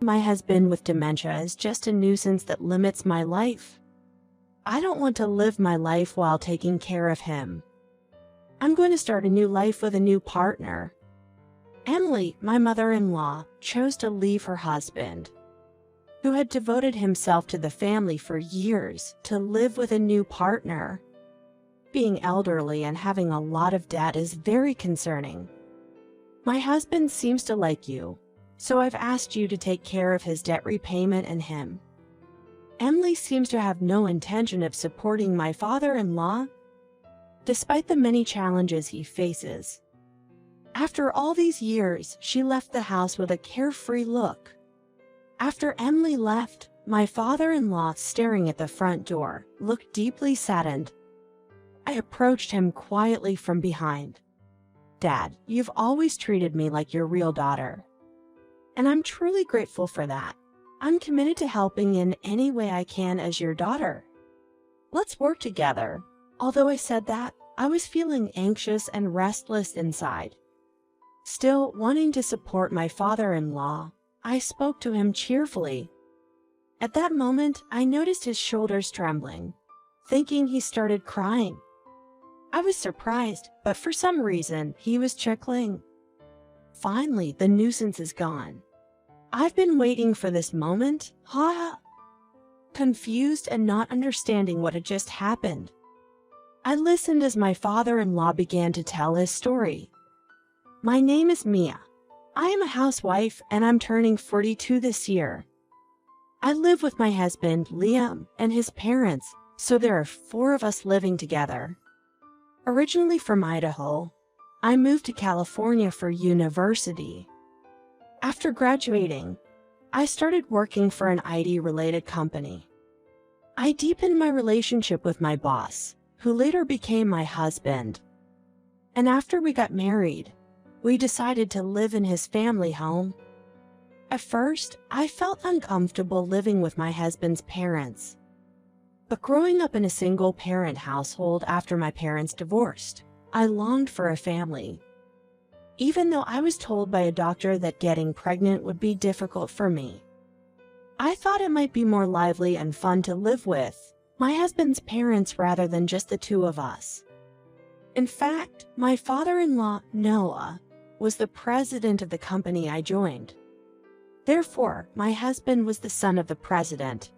My husband with dementia is just a nuisance that limits my life. I don't want to live my life while taking care of him. I'm going to start a new life with a new partner. Emily, my mother-in-law, chose to leave her husband, who had devoted himself to the family for years, to live with a new partner. Being elderly and having a lot of debt is very concerning. My husband seems to like you, so I've asked you to take care of his debt repayment and him. Emily seems to have no intention of supporting my father-in-law, despite the many challenges he faces. After all these years, she left the house with a carefree look. After Emily left, my father-in-law, staring at the front door, looked deeply saddened. I approached him quietly from behind. "Dad, you've always treated me like your real daughter, and I'm truly grateful for that. I'm committed to helping in any way I can as your daughter. Let's work together." Although I said that, I was feeling anxious and restless inside. Still wanting to support my father-in-law, I spoke to him cheerfully. At that moment, I noticed his shoulders trembling, thinking he started crying. I was surprised, but for some reason, he was chuckling. Finally, the nuisance is gone. I've been waiting for this moment, confused and not understanding what had just happened. I listened as my father-in-law began to tell his story. "My name is Mia. I am a housewife and I'm turning 42 this year. I live with my husband, Liam, and his parents, so there are 4 of us living together. Originally from Idaho, I moved to California for university. After graduating, I started working for an IT-related company. I deepened my relationship with my boss, who later became my husband. And after we got married, we decided to live in his family home. At first, I felt uncomfortable living with my husband's parents. But growing up in a single-parent household after my parents divorced, I longed for a family. Even though I was told by a doctor that getting pregnant would be difficult for me, I thought it might be more lively and fun to live with my husband's parents rather than just the 2 of us. In fact, my father-in-law, Noah, was the president of the company I joined. Therefore, my husband was the son of the president.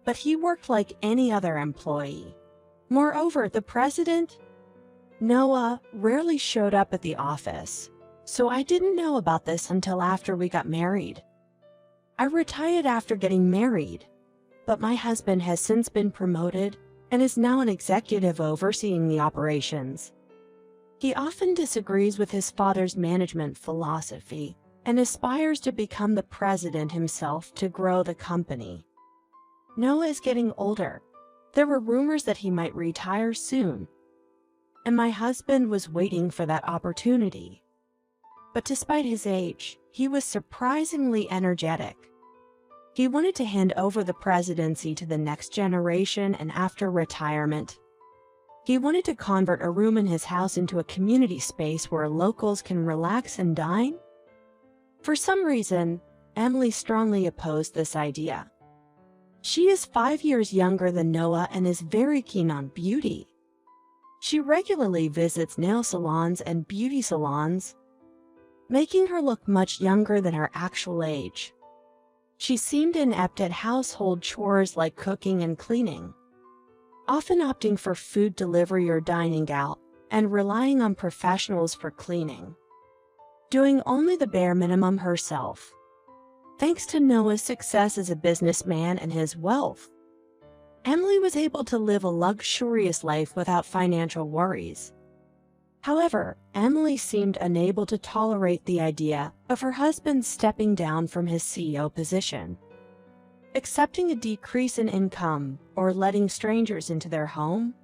But he worked like any other employee. Moreover, the president, Noah, rarely showed up at the office, so I didn't know about this until after we got married. I retired after getting married, but my husband has since been promoted and is now an executive overseeing the operations. He often disagrees with his father's management philosophy and aspires to become the president himself to grow the company. Noah is getting older. There were rumors that he might retire soon, and my husband was waiting for that opportunity. But despite his age, he was surprisingly energetic. He wanted to hand over the presidency to the next generation, and after retirement, he wanted to convert a room in his house into a community space where locals can relax and dine. For some reason, Emily strongly opposed this idea. She is 5 years younger than Noah and is very keen on beauty. She regularly visits nail salons and beauty salons, making her look much younger than her actual age. She seemed inept at household chores like cooking and cleaning, often opting for food delivery or dining out, and relying on professionals for cleaning, doing only the bare minimum herself. Thanks to Noah's success as a businessman and his wealth, Emily was able to live a luxurious life without financial worries. However, Emily seemed unable to tolerate the idea of her husband stepping down from his CEO position, accepting a decrease in income, or letting strangers into their home.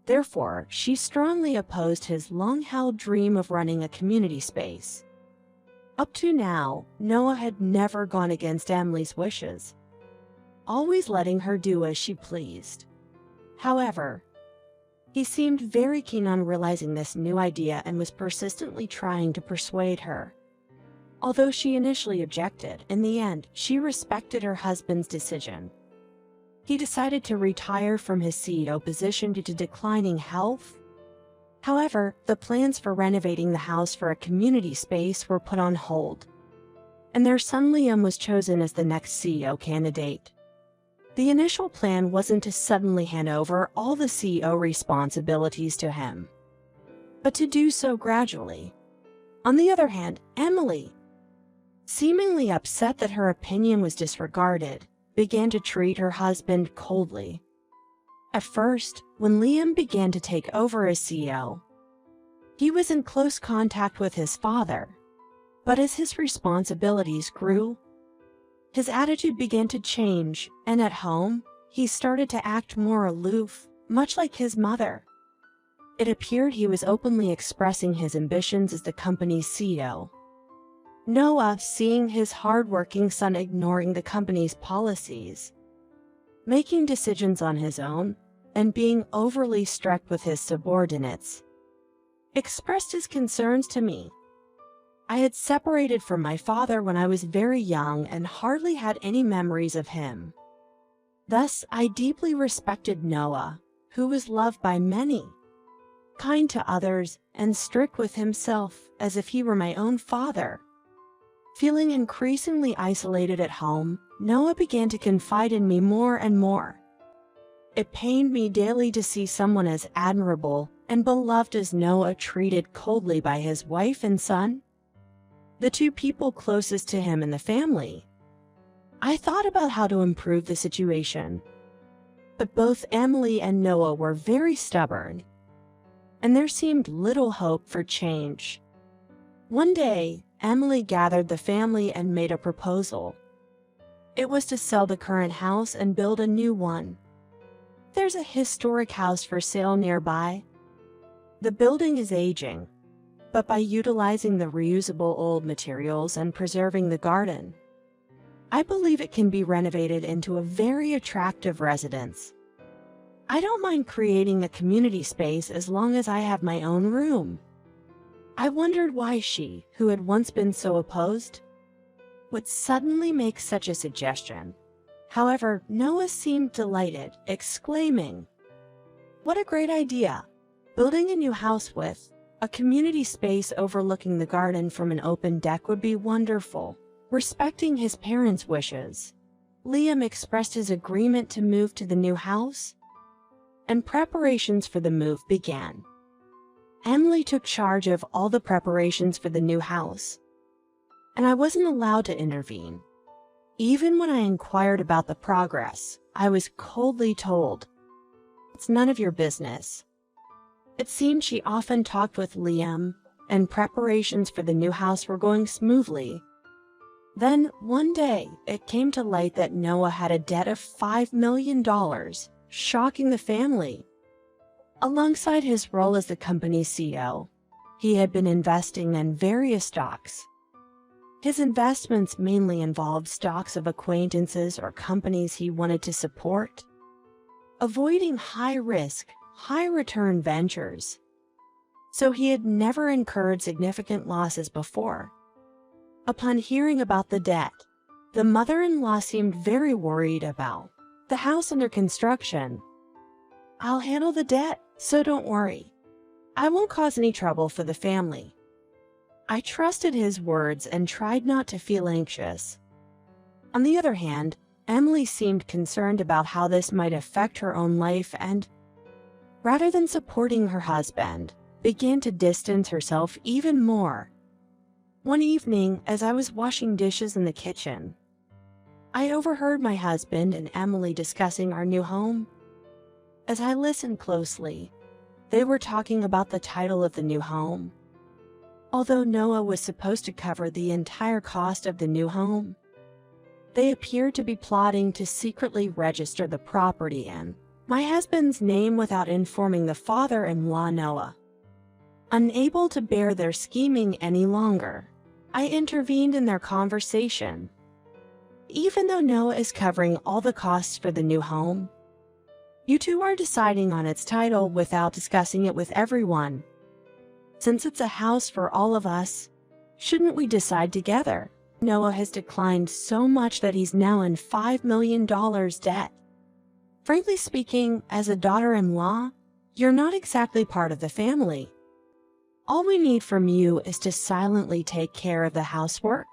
Therefore, she strongly opposed his long-held dream of running a community space. Up to now, Noah had never gone against Emily's wishes, always letting her do as she pleased. However, he seemed very keen on realizing this new idea and was persistently trying to persuade her. Although she initially objected, in the end, she respected her husband's decision. He decided to retire from his CEO position due to declining health. However, the plans for renovating the house for a community space were put on hold, and their son Liam was chosen as the next CEO candidate. The initial plan wasn't to suddenly hand over all the CEO responsibilities to him, but to do so gradually. On the other hand, Emily, seemingly upset that her opinion was disregarded, began to treat her husband coldly. At first, when Liam began to take over as CEO, he was in close contact with his father, but as his responsibilities grew, his attitude began to change, and at home, he started to act more aloof, much like his mother. It appeared he was openly expressing his ambitions as the company's CEO. Noah, seeing his hard-working son ignoring the company's policies, making decisions on his own, and being overly strict with his subordinates, expressed his concerns to me. I had separated from my father when I was very young and hardly had any memories of him. Thus, I deeply respected Noah, who was loved by many, kind to others, and strict with himself as if he were my own father. Feeling increasingly isolated at home, Noah began to confide in me more and more. It pained me daily to see someone as admirable and beloved as Noah treated coldly by his wife and son, the two people closest to him in the family. I thought about how to improve the situation, but both Emily and Noah were very stubborn, and there seemed little hope for change. One day, Emily gathered the family and made a proposal. It was to sell the current house and build a new one. There's a historic house for sale nearby. The building is aging, but by utilizing the reusable old materials and preserving the garden, I believe it can be renovated into a very attractive residence. I don't mind creating a community space as long as I have my own room. I wondered why she, who had once been so opposed, would suddenly make such a suggestion. However, Noah seemed delighted, exclaiming, "What a great idea! Building a new house with a community space overlooking the garden from an open deck would be wonderful." Respecting his parents' wishes, Liam expressed his agreement to move to the new house, and preparations for the move began. Emily took charge of all the preparations for the new house, and I wasn't allowed to intervene. Even when I inquired about the progress, I was coldly told, "It's none of your business." It seemed she often talked with Liam, and preparations for the new house were going smoothly. Then, one day, it came to light that Noah had a debt of $5 million, shocking the family. Alongside his role as the company's CEO, he had been investing in various stocks. His investments mainly involved stocks of acquaintances or companies he wanted to support, avoiding high-risk, high-return ventures. So he had never incurred significant losses before. Upon hearing about the debt, the mother-in-law seemed very worried about the house under construction. "I'll handle the debt, so don't worry. I won't cause any trouble for the family." I trusted his words and tried not to feel anxious. On the other hand, Emily seemed concerned about how this might affect her own life and, rather than supporting her husband, began to distance herself even more. One evening, as I was washing dishes in the kitchen, I overheard my husband and Emily discussing our new home. As I listened closely, they were talking about the title of the new home. Although Noah was supposed to cover the entire cost of the new home, they appeared to be plotting to secretly register the property in my husband's name without informing the father-in-law Noah. Unable to bear their scheming any longer, I intervened in their conversation. "Even though Noah is covering all the costs for the new home, you two are deciding on its title without discussing it with everyone. Since it's a house for all of us, Shouldn't we decide together? Noah has declined so much that he's now in $5 million debt. Frankly speaking, as a daughter-in-law, you're not exactly part of the family. All we need from you is to silently take care of the housework.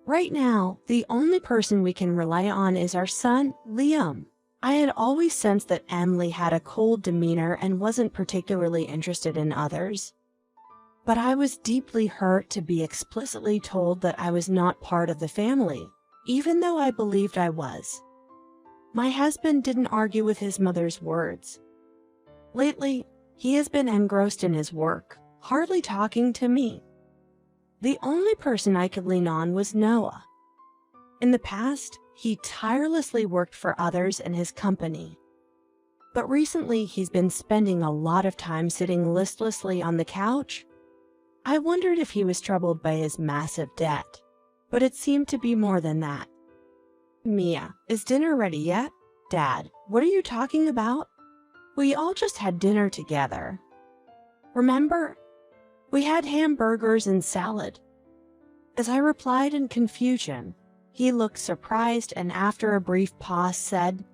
Right now, the only person we can rely on is our son, Liam. I had always sensed that Emily had a cold demeanor and wasn't particularly interested in others. But I was deeply hurt to be explicitly told that I was not part of the family, even though I believed I was. My husband didn't argue with his mother's words. Lately, he has been engrossed in his work, hardly talking to me. The only person I could lean on was Noah. In the past, he tirelessly worked for others in his company. But recently, he's been spending a lot of time sitting listlessly on the couch. I wondered if he was troubled by his massive debt, but it seemed to be more than that. Mia, is dinner ready yet? Dad, what are you talking about? We all just had dinner together. Remember? We had hamburgers and salad. As I replied in confusion, he looked surprised and after a brief pause said,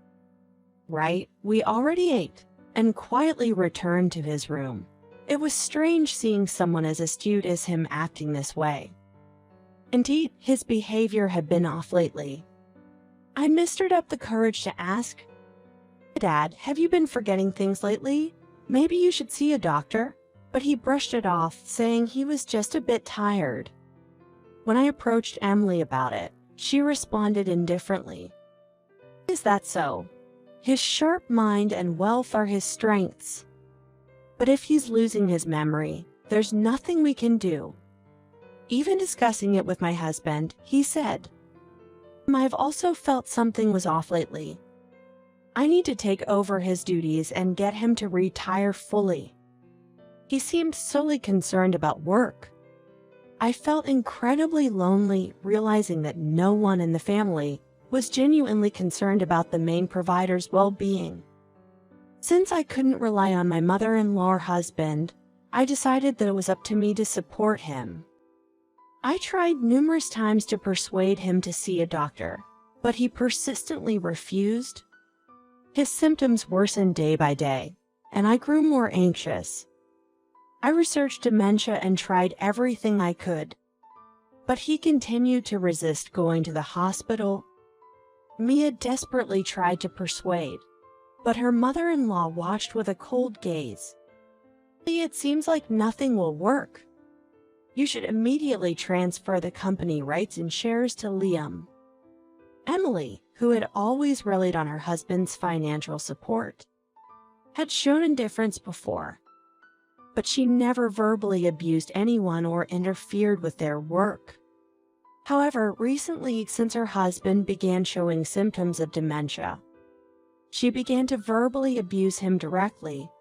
"Right, we already ate," and quietly returned to his room. It was strange seeing someone as astute as him acting this way. Indeed, his behavior had been off lately. I mustered up the courage to ask, "Dad, have you been forgetting things lately? Maybe you should see a doctor." But he brushed it off, saying he was just a bit tired. When I approached Emily about it, she responded indifferently. "Is that so? His sharp mind and wealth are his strengths. But if he's losing his memory, there's nothing we can do." Even discussing it with my husband, he said, "I've also felt something was off lately. I need to take over his duties and get him to retire fully." He seemed solely concerned about work. I felt incredibly lonely, realizing that no one in the family was genuinely concerned about the main provider's well-being. Since I couldn't rely on my mother-in-law or husband, I decided that it was up to me to support him. I tried numerous times to persuade him to see a doctor, but he persistently refused. His symptoms worsened day by day, and I grew more anxious. I researched dementia and tried everything I could, but he continued to resist going to the hospital. Mia desperately tried to persuade, but her mother-in-law watched with a cold gaze. "It seems like nothing will work. You should immediately transfer the company rights and shares to Liam." Emily, who had always relied on her husband's financial support, had shown indifference before, but she never verbally abused anyone or interfered with their work. However, recently, since her husband began showing symptoms of dementia, she began to verbally abuse him directly.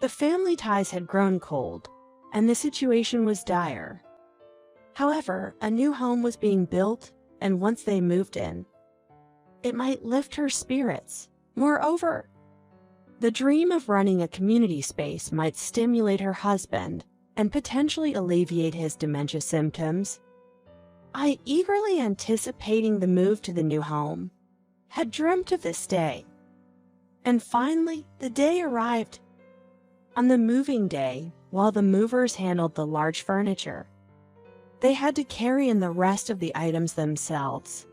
The family ties had grown cold, and the situation was dire. However, a new home was being built, and once they moved in, it might lift her spirits. Moreover, the dream of running a community space might stimulate her husband and potentially alleviate his dementia symptoms. I, eagerly anticipating the move to the new home, had dreamt of this day. And finally, the day arrived. On the moving day, while the movers handled the large furniture, they had to carry in the rest of the items themselves.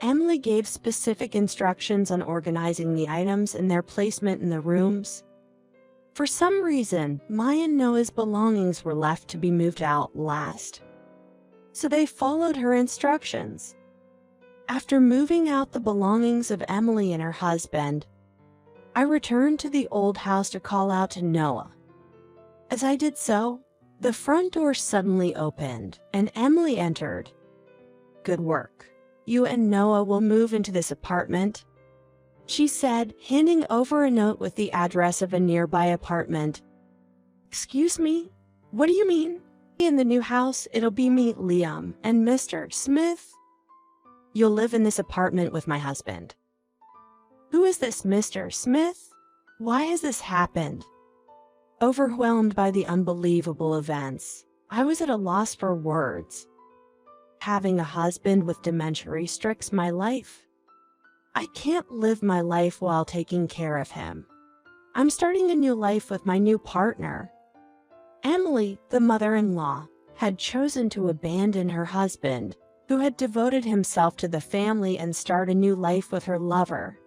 Emily gave specific instructions on organizing the items and their placement in the rooms. For some reason, Maya and Noah's belongings were left to be moved out last, so they followed her instructions. After moving out the belongings of Emily and her husband, I returned to the old house to call out to Noah. As I did so, the front door suddenly opened, and Emily entered. "Good work. You and Noah will move into this apartment," she said, handing over a note with the address of a nearby apartment. "Excuse me? What do you mean?" "In the new house, it'll be me, Liam, and Mr. Smith. You'll live in this apartment with my husband." "Who is this Mr. Smith? Why has this happened?" Overwhelmed by the unbelievable events, I was at a loss for words. Having a husband with dementia restricts my life. I can't live my life while taking care of him. I'm starting a new life with my new partner. Emily, the mother-in-law, had chosen to abandon her husband, who had devoted himself to the family, and start a new life with her lover.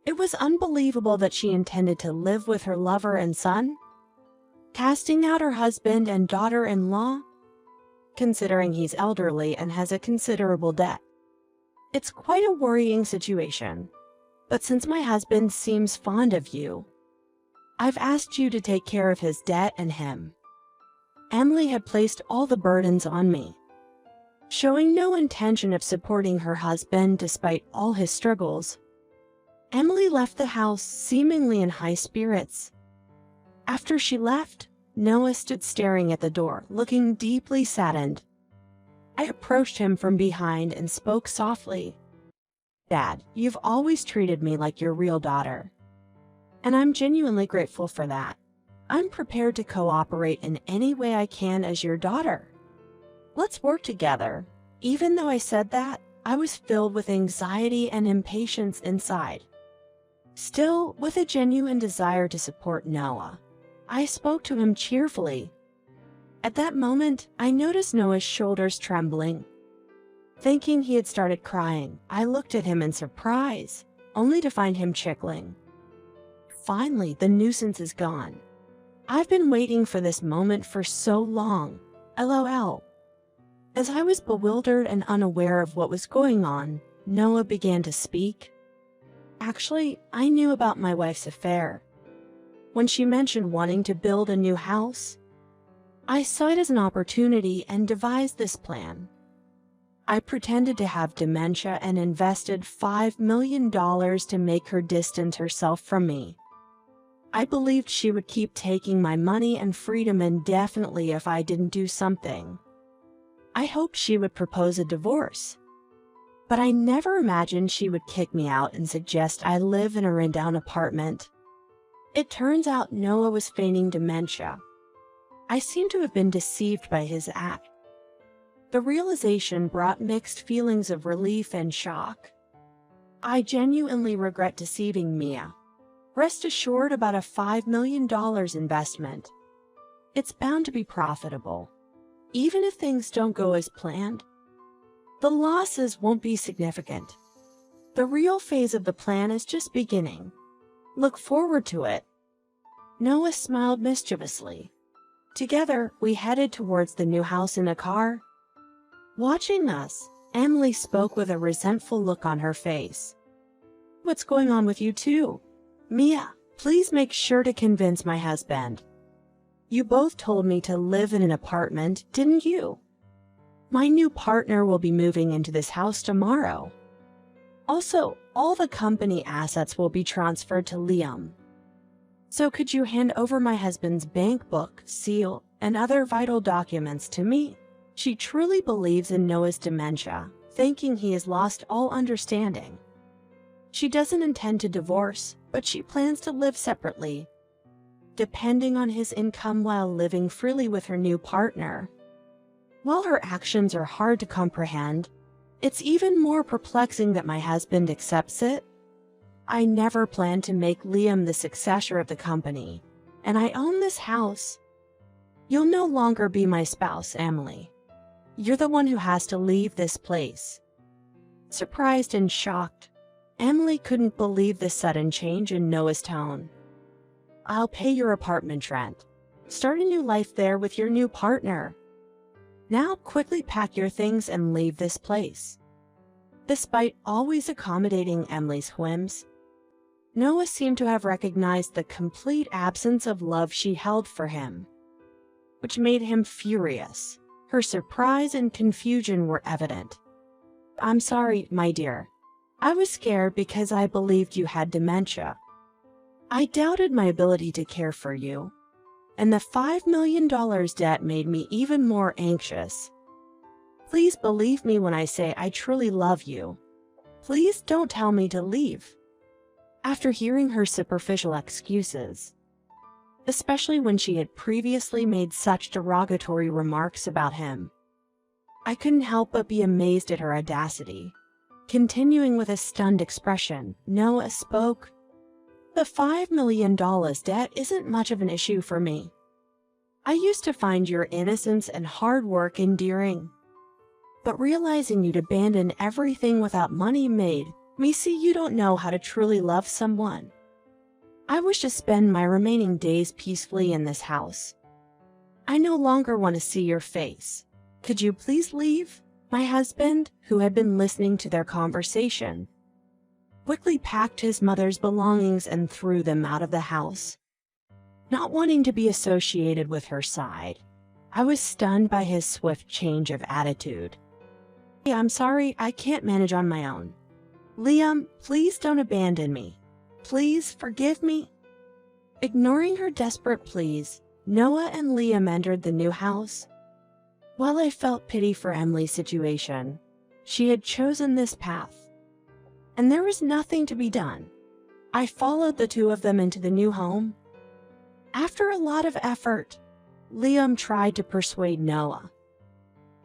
It was unbelievable that she intended to live with her lover and son, casting out her husband and daughter-in-law, considering he's elderly and has a considerable debt. It's quite a worrying situation, but since my husband seems fond of you, I've asked you to take care of his debt and him. Emily had placed all the burdens on me, showing no intention of supporting her husband despite all his struggles. Emily left the house seemingly in high spirits. After she left, Noah stood staring at the door, looking deeply saddened. I approached him from behind and spoke softly. "Dad, you've always treated me like your real daughter, and I'm genuinely grateful for that. I'm prepared to cooperate in any way I can as your daughter. Let's work together." Even though I said that, I was filled with anxiety and impatience inside. Still, with a genuine desire to support Noah, I spoke to him cheerfully. At that moment, I noticed Noah's shoulders trembling. Thinking he had started crying, I looked at him in surprise, only to find him chuckling. Finally, the nuisance is gone. I've been waiting for this moment for so long. LOL. As I was bewildered and unaware of what was going on, Noah began to speak. Actually, I knew about my wife's affair. When she mentioned wanting to build a new house, I saw it as an opportunity and devised this plan. I pretended to have dementia and invested $5 million to make her distance herself from me. I believed she would keep taking my money and freedom indefinitely if I didn't do something. I hoped she would propose a divorce, but I never imagined she would kick me out and suggest I live in a rundown apartment. It turns out Noah was feigning dementia. I seem to have been deceived by his act. The realization brought mixed feelings of relief and shock. I genuinely regret deceiving Mia. Rest assured about a $5 million investment. It's bound to be profitable, even if things don't go as planned. The losses won't be significant. The real phase of the plan is just beginning. Look forward to it. Noah smiled mischievously. Together, we headed towards the new house in a car. Watching us, Emily spoke with a resentful look on her face. "What's going on with you two? Mia, please make sure to convince my husband. You both told me to live in an apartment, didn't you? My new partner will be moving into this house tomorrow. Also, all the company assets will be transferred to Liam. So could you hand over my husband's bank book, seal, and other vital documents to me?" She truly believes in Noah's dementia, thinking he has lost all understanding. She doesn't intend to divorce, but she plans to live separately, depending on his income while living freely with her new partner. While her actions are hard to comprehend, it's even more perplexing that my husband accepts it. I never planned to make Liam the successor of the company, and I own this house. You'll no longer be my spouse, Emily. You're the one who has to leave this place. Surprised and shocked, Emily couldn't believe the sudden change in Noah's tone. "I'll pay your apartment rent. Start a new life there with your new partner. Now quickly pack your things and leave this place." Despite always accommodating Emily's whims, Noah seemed to have recognized the complete absence of love she held for him, which made him furious. Her surprise and confusion were evident. "I'm sorry, my dear. I was scared because I believed you had dementia. I doubted my ability to care for you, and the $5 million debt made me even more anxious. Please believe me when I say I truly love you. Please don't tell me to leave." After hearing her superficial excuses, especially when she had previously made such derogatory remarks about him. I couldn't help but be amazed at her audacity. Continuing with a stunned expression, Noah spoke, "The $5 million debt isn't much of an issue for me. I used to find your innocence and hard work endearing. But realizing you'd abandon everything without money made me see you don't know how to truly love someone. I wish to spend my remaining days peacefully in this house. I no longer want to see your face. Could you please leave?" My husband, who had been listening to their conversation, quickly packed his mother's belongings and threw them out of the house. Not wanting to be associated with her side, I was stunned by his swift change of attitude. "Hey, I'm sorry, I can't manage on my own. Liam, please don't abandon me. Please forgive me." Ignoring her desperate pleas, Noah and Liam entered the new house. While I felt pity for Emily's situation, she had chosen this path, and there was nothing to be done. I followed the two of them into the new home. After a lot of effort, Liam tried to persuade Noah.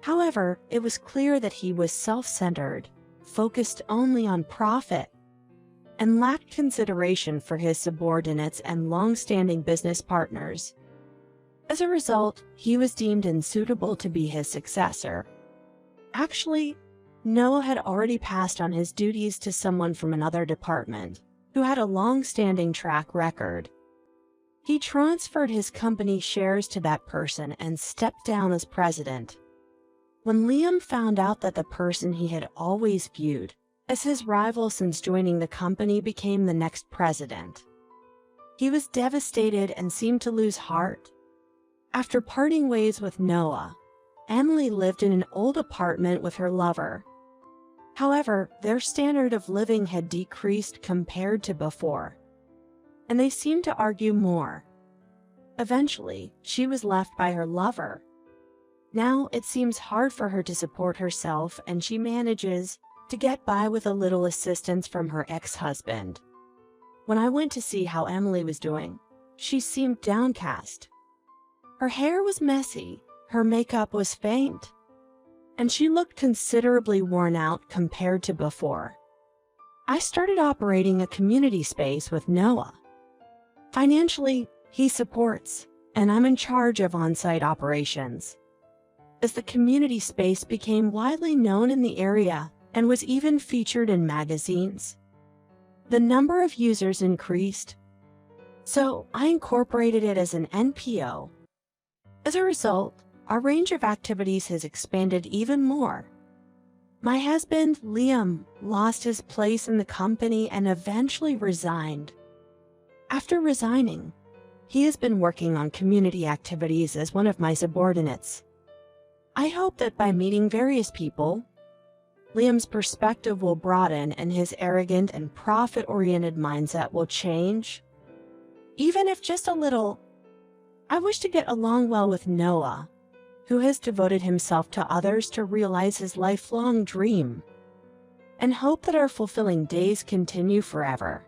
However, it was clear that he was self-centered, focused only on profit, and lacked consideration for his subordinates and long-standing business partners. As a result, he was deemed unsuitable to be his successor. Actually, Noah had already passed on his duties to someone from another department, who had a long-standing track record. He transferred his company shares to that person and stepped down as president. When Liam found out that the person he had always viewed as his rival since joining the company became the next president, he was devastated and seemed to lose heart. After parting ways with Noah, Emily lived in an old apartment with her lover. However, their standard of living had decreased compared to before, and they seemed to argue more. Eventually, she was left by her lover. Now it seems hard for her to support herself, and she manages to get by with a little assistance from her ex-husband. When I went to see how Emily was doing, she seemed downcast. Her hair was messy, her makeup was faint, and she looked considerably worn out compared to before. I started operating a community space with Noah. Financially, he supports, and I'm in charge of on-site operations. As the community space became widely known in the area and was even featured in magazines, the number of users increased, so I incorporated it as an NPO. As a result, our range of activities has expanded even more. My husband, Liam, lost his place in the company and eventually resigned. After resigning, he has been working on community activities as one of my subordinates. I hope that by meeting various people, Liam's perspective will broaden and his arrogant and profit-oriented mindset will change. Even if just a little, I wish to get along well with Noah, who has devoted himself to others to realize his lifelong dream, and hope that our fulfilling days continue forever.